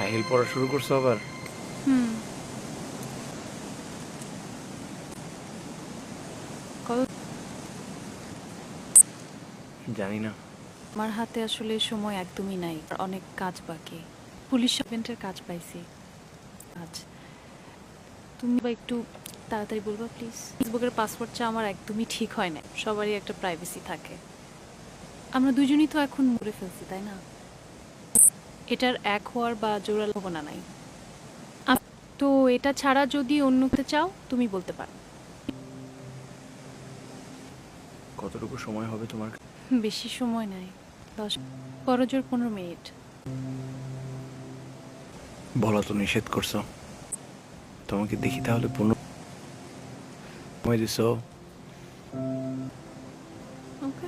High heel পড়া শুরু করছো আবার? হুম। কত জানি না। আমার হাতে আসলে সময় একদমই নাই, আর অনেক কাজ বাকি। পুলিশ সার্ভেন্টের কাজ পাইছি আজ। তুমি বা একটু তাড়াতাড়ি বলবা প্লিজ। ফেসবুকের পাসওয়ার্ড চা আমার একদমই ঠিক হয় না, সবারই একটা প্রাইভেসি থাকে। আমরা দুজনই তো এখন মরে ফেলছি, তাই না? এটার এক হওয়ার বা জোড়া হবো নাই। তো এটা ছাড়া যদি অন্য কিছু চাও তুমি বলতে পারো। কতটুকু সময় হবে তোমার? বেশি সময় নাই, 10 বড়জোর 15 মিনিট। বলা তো নিষেধ করছো। তোমাকে দেখি তাহলে 15 সময় দিছো। ওকে।